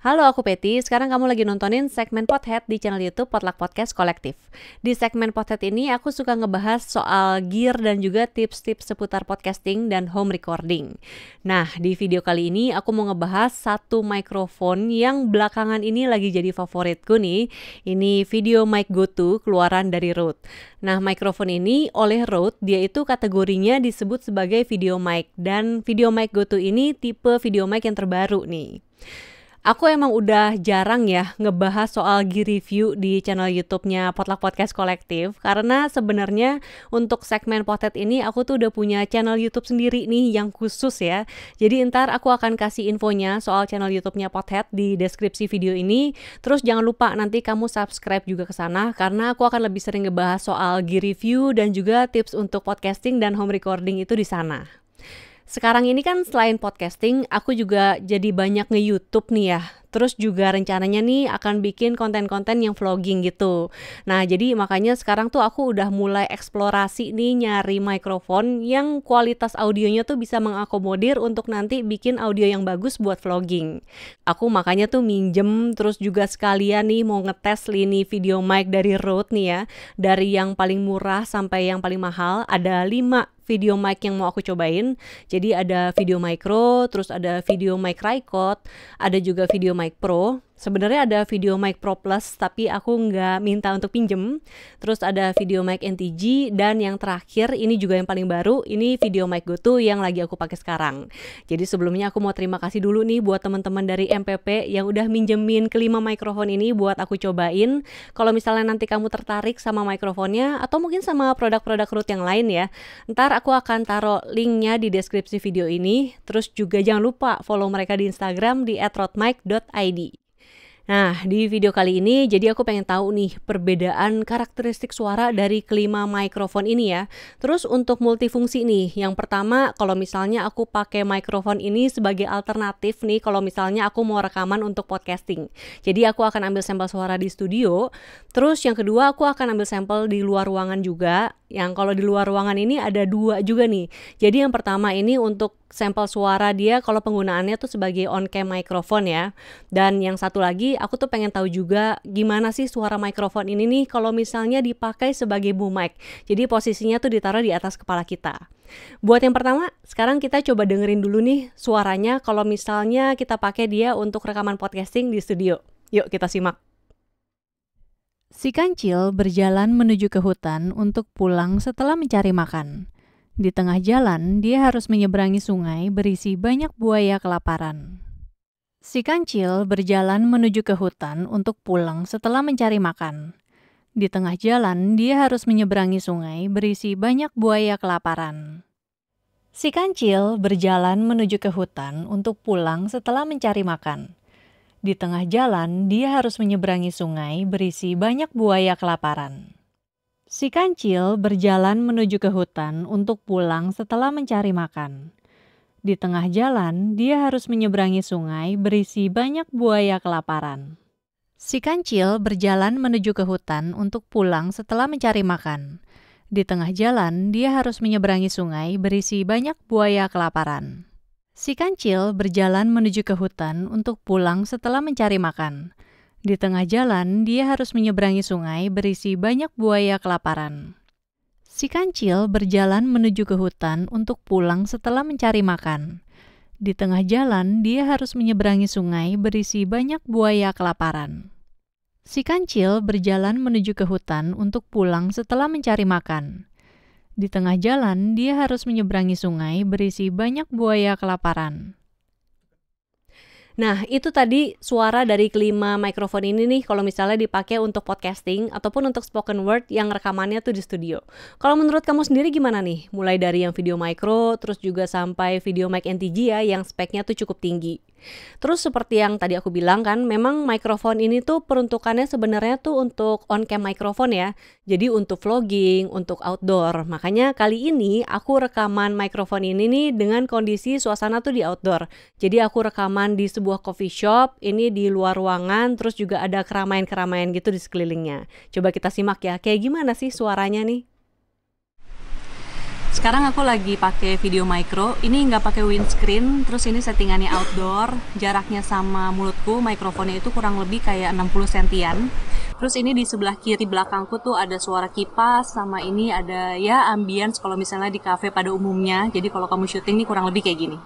Halo, aku Peti. Sekarang kamu lagi nontonin segmen Pothead di channel YouTube Potluck Podcast Kolektif. Di segmen Pothead ini aku suka ngebahas soal gear dan juga tips-tips seputar podcasting dan home recording. Nah, di video kali ini aku mau ngebahas satu mikrofon yang belakangan ini lagi jadi favoritku nih. Ini video mic GoTo keluaran dari Rode. Nah, mikrofon ini oleh Rode, dia itu kategorinya disebut sebagai video mic. Dan video mic GoTo ini tipe video mic yang terbaru nih. Aku emang udah jarang ya ngebahas soal gear review di channel YouTube-nya Potluck Podcast Kolektif karena sebenarnya untuk segmen Pothead ini aku tuh udah punya channel YouTube sendiri nih yang khusus ya. Jadi ntar aku akan kasih infonya soal channel YouTube-nya Pothead di deskripsi video ini. Terus jangan lupa nanti kamu subscribe juga ke sana karena aku akan lebih sering ngebahas soal gear review dan juga tips untuk podcasting dan home recording itu di sana. Sekarang ini kan selain podcasting, aku juga jadi banyak nge-YouTube nih ya. Terus juga rencananya nih akan bikin konten-konten yang vlogging gitu. Nah, jadi makanya sekarang tuh aku udah mulai eksplorasi nih nyari mikrofon yang kualitas audionya tuh bisa mengakomodir untuk nanti bikin audio yang bagus buat vlogging. Aku makanya tuh minjem terus juga sekalian nih mau ngetes lini video mic dari Rode nih ya. Dari yang paling murah sampai yang paling mahal, ada 5 video mic yang mau aku cobain. Jadi ada video micro, terus ada video mic Rycott, ada juga video mic Pro. Sebenarnya ada video mic Pro Plus tapi aku nggak minta untuk pinjem. Terus ada video mic NTG dan yang terakhir ini juga yang paling baru, ini video mic GoTo yang lagi aku pakai sekarang. Jadi sebelumnya aku mau terima kasih dulu nih buat teman-teman dari MPP yang udah minjemin kelima mikrofon ini buat aku cobain. Kalau misalnya nanti kamu tertarik sama mikrofonnya atau mungkin sama produk-produk Rode yang lain ya, ntar aku akan taruh linknya di deskripsi video ini. Terus juga jangan lupa follow mereka di Instagram di @rodemic.id. Nah, di video kali ini jadi aku pengen tahu nih perbedaan karakteristik suara dari kelima mikrofon ini ya. Terus untuk multifungsi nih, yang pertama kalau misalnya aku pakai mikrofon ini sebagai alternatif nih kalau misalnya aku mau rekaman untuk podcasting. Jadi aku akan ambil sampel suara di studio. Terus yang kedua aku akan ambil sampel di luar ruangan juga. Yang kalau di luar ruangan ini ada 2 juga nih. Jadi yang pertama ini untuk sampel suara dia kalau penggunaannya tuh sebagai on cam mikrofon ya. Dan yang satu lagi aku tuh pengen tahu juga gimana sih suara mikrofon ini nih kalau misalnya dipakai sebagai boom mic. Jadi posisinya tuh ditaruh di atas kepala kita. Buat yang pertama, sekarang kita coba dengerin dulu nih suaranya kalau misalnya kita pakai dia untuk rekaman podcasting di studio. Yuk kita simak. Si kancil berjalan menuju ke hutan untuk pulang setelah mencari makan. Di tengah jalan, dia harus menyeberangi sungai berisi banyak buaya kelaparan. Si kancil berjalan menuju ke hutan untuk pulang setelah mencari makan. Di tengah jalan, dia harus menyeberangi sungai berisi banyak buaya kelaparan. Si kancil berjalan menuju ke hutan untuk pulang setelah mencari makan. Di tengah jalan, dia harus menyeberangi sungai berisi banyak buaya kelaparan. Si kancil berjalan menuju ke hutan untuk pulang setelah mencari makan. Di tengah jalan, dia harus menyeberangi sungai berisi banyak buaya kelaparan. Si kancil berjalan menuju ke hutan untuk pulang setelah mencari makan. Di tengah jalan, dia harus menyeberangi sungai berisi banyak buaya kelaparan. Si kancil berjalan menuju ke hutan untuk pulang setelah mencari makan. Di tengah jalan, dia harus menyeberangi sungai berisi banyak buaya kelaparan. Si kancil berjalan menuju ke hutan untuk pulang setelah mencari makan. Di tengah jalan, dia harus menyeberangi sungai berisi banyak buaya kelaparan. Si kancil berjalan menuju ke hutan untuk pulang setelah mencari makan. Di tengah jalan, dia harus menyeberangi sungai berisi banyak buaya kelaparan. Nah, itu tadi suara dari kelima mikrofon ini nih kalau misalnya dipakai untuk podcasting ataupun untuk spoken word yang rekamannya tuh di studio. Kalau menurut kamu sendiri gimana nih? Mulai dari yang video micro, terus juga sampai video mic NTG ya yang speknya tuh cukup tinggi. Terus seperti yang tadi aku bilang kan, memang mikrofon ini tuh peruntukannya sebenarnya tuh untuk on cam mikrofon ya. Jadi untuk vlogging, untuk outdoor. Makanya kali ini aku rekaman mikrofon ini nih dengan kondisi suasana tuh di outdoor. Jadi aku rekaman di sebuah coffee shop, ini di luar ruangan, terus juga ada keramaian-keramaian gitu di sekelilingnya. Coba kita simak ya, kayak gimana sih suaranya nih? Sekarang aku lagi pakai video micro, ini nggak pakai windscreen, terus ini settingannya outdoor, jaraknya sama mulutku, mikrofonnya itu kurang lebih kayak 60 sentian. Terus ini di sebelah kiri belakangku tuh ada suara kipas, sama ini ada ya ambience kalau misalnya di cafe pada umumnya, jadi kalau kamu syuting nih kurang lebih kayak gini.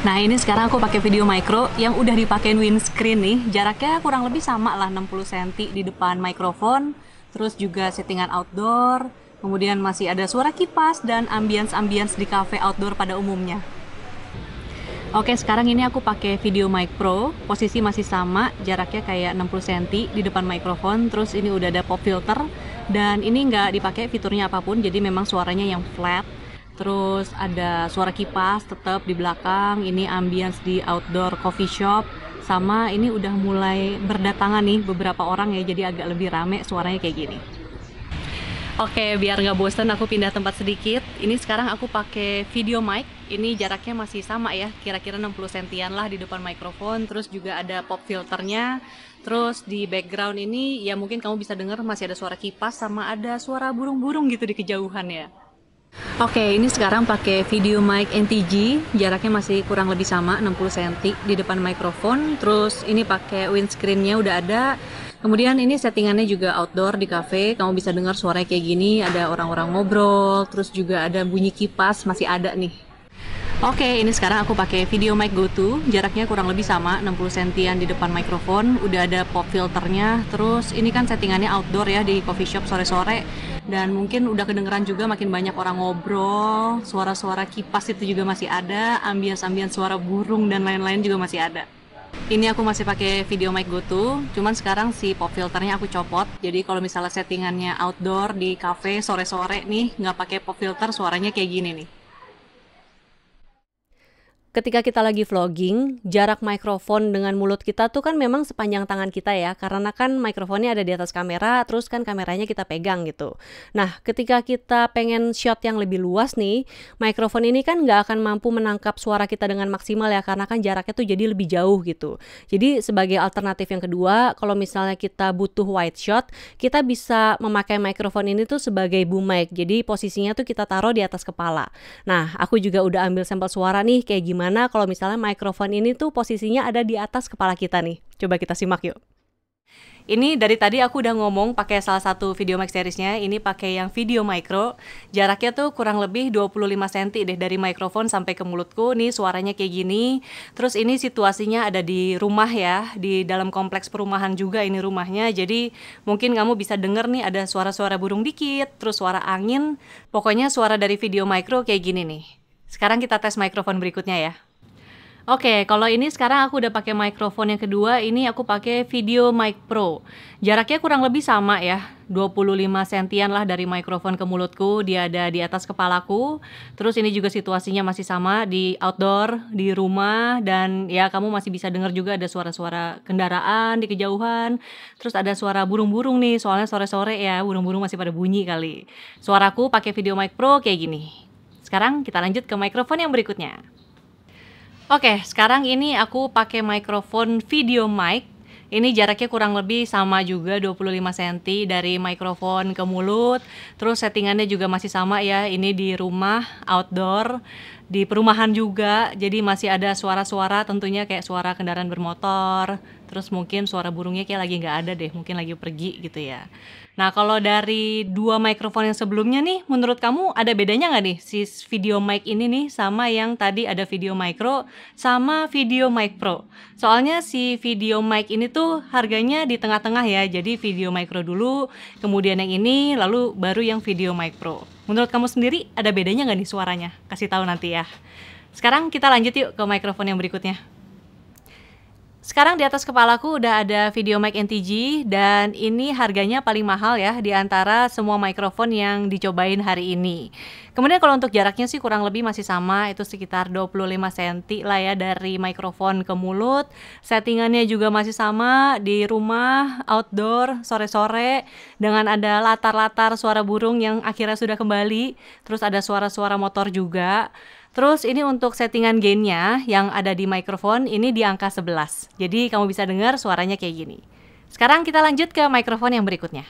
Nah ini sekarang aku pakai video micro yang udah dipakein windscreen nih, jaraknya kurang lebih sama lah 60 cm di depan mikrofon, terus juga settingan outdoor, kemudian masih ada suara kipas dan ambience di cafe outdoor pada umumnya. Oke, sekarang ini aku pakai video mic pro, posisi masih sama, jaraknya kayak 60 cm di depan mikrofon, terus ini udah ada pop filter, dan ini nggak dipakai fiturnya apapun, jadi memang suaranya yang flat. Terus ada suara kipas tetap di belakang, ini ambience di outdoor coffee shop, sama ini udah mulai berdatangan nih beberapa orang ya, jadi agak lebih rame suaranya kayak gini. Oke, biar nggak bosan aku pindah tempat sedikit. Ini sekarang aku pakai video mic. Ini jaraknya masih sama ya, kira-kira 60 sentian lah di depan mikrofon. Terus juga ada pop filternya. Terus di background ini ya mungkin kamu bisa dengar masih ada suara kipas sama ada suara burung-burung gitu di kejauhan ya. Oke, ini sekarang pakai video mic NTG, jaraknya masih kurang lebih sama 60 cm di depan mikrofon. Terus ini pakai windscreen-nya udah ada. Kemudian ini settingannya juga outdoor di cafe, kamu bisa dengar suara kayak gini, ada orang-orang ngobrol, terus juga ada bunyi kipas, masih ada nih. Oke, ini sekarang aku pakai video mic GoTo, jaraknya kurang lebih sama, 60 sentian di depan mikrofon, udah ada pop filternya, terus ini kan settingannya outdoor ya di coffee shop sore-sore, dan mungkin udah kedengeran juga makin banyak orang ngobrol, suara-suara kipas itu juga masih ada, ambience suara burung dan lain-lain juga masih ada. Ini aku masih pakai video mic GoTo, cuman sekarang si pop filternya aku copot. Jadi kalau misalnya settingannya outdoor di cafe sore-sore nih, nggak pakai pop filter, suaranya kayak gini nih. Ketika kita lagi vlogging, jarak mikrofon dengan mulut kita tuh kan memang sepanjang tangan kita ya, karena kan mikrofonnya ada di atas kamera, terus kan kameranya kita pegang gitu. Nah, ketika kita pengen shot yang lebih luas nih, mikrofon ini kan nggak akan mampu menangkap suara kita dengan maksimal ya, karena kan jaraknya tuh jadi lebih jauh gitu. Jadi sebagai alternatif yang kedua, kalau misalnya kita butuh wide shot, kita bisa memakai mikrofon ini tuh sebagai boom mic, jadi posisinya tuh kita taruh di atas kepala. Nah, aku juga udah ambil sampel suara nih, kayak gimana kalau misalnya mikrofon ini tuh posisinya ada di atas kepala kita nih. Coba kita simak yuk. Ini dari tadi aku udah ngomong pakai salah satu video mic seriesnya, ini pakai yang video micro. Jaraknya tuh kurang lebih 25 cm deh dari mikrofon sampai ke mulutku. Nih suaranya kayak gini. Terus ini situasinya ada di rumah ya, di dalam kompleks perumahan juga ini rumahnya. Jadi mungkin kamu bisa denger nih ada suara-suara burung dikit, terus suara angin. Pokoknya suara dari video micro kayak gini nih. Sekarang kita tes mikrofon berikutnya ya. Oke, kalau ini sekarang aku udah pakai mikrofon yang kedua, ini aku pakai video mic pro. Jaraknya kurang lebih sama ya, 25 sentian lah dari mikrofon ke mulutku, dia ada di atas kepalaku. Terus ini juga situasinya masih sama di outdoor, di rumah, dan ya kamu masih bisa dengar juga ada suara-suara kendaraan di kejauhan. Terus ada suara burung-burung nih, soalnya sore-sore ya, burung-burung masih pada bunyi kali. Suaraku pakai video mic pro kayak gini. Sekarang kita lanjut ke mikrofon yang berikutnya. Oke, sekarang ini aku pakai mikrofon video mic. Ini jaraknya kurang lebih sama juga 25 cm dari mikrofon ke mulut. Terus settingannya juga masih sama ya. Ini di rumah, outdoor, di perumahan juga. Jadi masih ada suara-suara tentunya kayak suara kendaraan bermotor. Terus mungkin suara burungnya kayak lagi nggak ada deh, mungkin lagi pergi gitu ya. Nah, kalau dari dua mikrofon yang sebelumnya nih, menurut kamu ada bedanya nggak nih si video mic ini nih sama yang tadi ada video micro sama video mic pro? Soalnya si video mic ini tuh harganya di tengah-tengah ya, jadi video micro dulu, kemudian yang ini, lalu baru yang video mic pro. Menurut kamu sendiri ada bedanya nggak nih suaranya? Kasih tahu nanti ya. Sekarang kita lanjut yuk ke mikrofon yang berikutnya. Sekarang di atas kepalaku udah ada video mic NTG dan ini harganya paling mahal ya di antara semua mikrofon yang dicobain hari ini. Kemudian kalau untuk jaraknya sih kurang lebih masih sama, itu sekitar 25 cm lah ya dari mikrofon ke mulut. Settingannya juga masih sama di rumah, outdoor, sore-sore dengan ada latar-latar suara burung yang akhirnya sudah kembali. Terus ada suara-suara motor juga. Terus ini untuk settingan gainnya yang ada di mikrofon ini di angka 11. Jadi kamu bisa dengar suaranya kayak gini. Sekarang kita lanjut ke mikrofon yang berikutnya.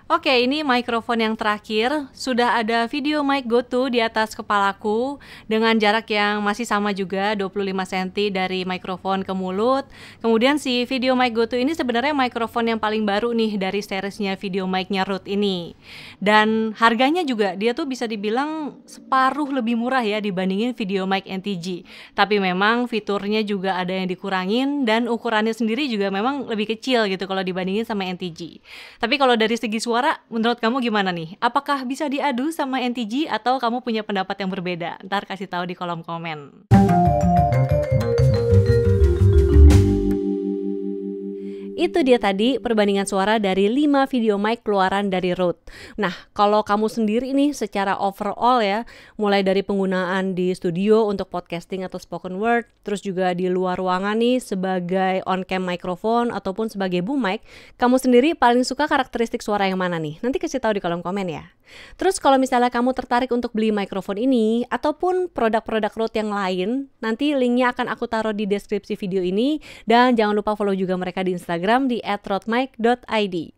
Oke, ini mikrofon yang terakhir. Sudah ada video mic GoTo di atas kepalaku dengan jarak yang masih sama juga 25 cm dari mikrofon ke mulut. Kemudian si video mic GoTo ini sebenarnya mikrofon yang paling baru nih dari seriesnya video mic-nya Rode ini. Dan harganya juga dia tuh bisa dibilang separuh lebih murah ya dibandingin video mic NTG. Tapi memang fiturnya juga ada yang dikurangin dan ukurannya sendiri juga memang lebih kecil gitu kalau dibandingin sama NTG. Tapi kalau dari segi suara, menurut kamu gimana nih? Apakah bisa diadu sama NTG atau kamu punya pendapat yang berbeda? Ntar kasih tahu di kolom komen. Itu dia tadi perbandingan suara dari 5 video mic keluaran dari Rode. Nah, kalau kamu sendiri nih secara overall ya, mulai dari penggunaan di studio untuk podcasting atau spoken word, terus juga di luar ruangan nih sebagai on-cam microphone ataupun sebagai boom mic, kamu sendiri paling suka karakteristik suara yang mana nih? Nanti kasih tahu di kolom komen ya. Terus kalau misalnya kamu tertarik untuk beli mikrofon ini ataupun produk-produk Rode yang lain, nanti linknya akan aku taruh di deskripsi video ini dan jangan lupa follow juga mereka di Instagram di @rodemic.id.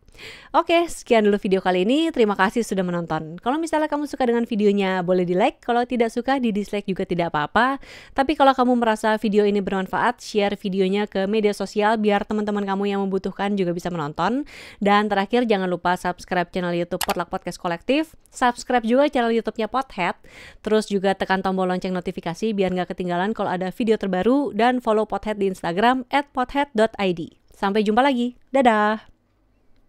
Oke, sekian dulu video kali ini. Terima kasih sudah menonton. Kalau misalnya kamu suka dengan videonya, boleh di like. Kalau tidak suka, di dislike juga tidak apa-apa. Tapi kalau kamu merasa video ini bermanfaat, share videonya ke media sosial biar teman-teman kamu yang membutuhkan juga bisa menonton. Dan terakhir, jangan lupa subscribe channel YouTube Potluck Podcast Kolektif. Subscribe juga channel YouTube-nya Pothead. Terus juga tekan tombol lonceng notifikasi biar nggak ketinggalan kalau ada video terbaru. Dan follow Pothead di Instagram @pothead.id. Sampai jumpa lagi. Dadah!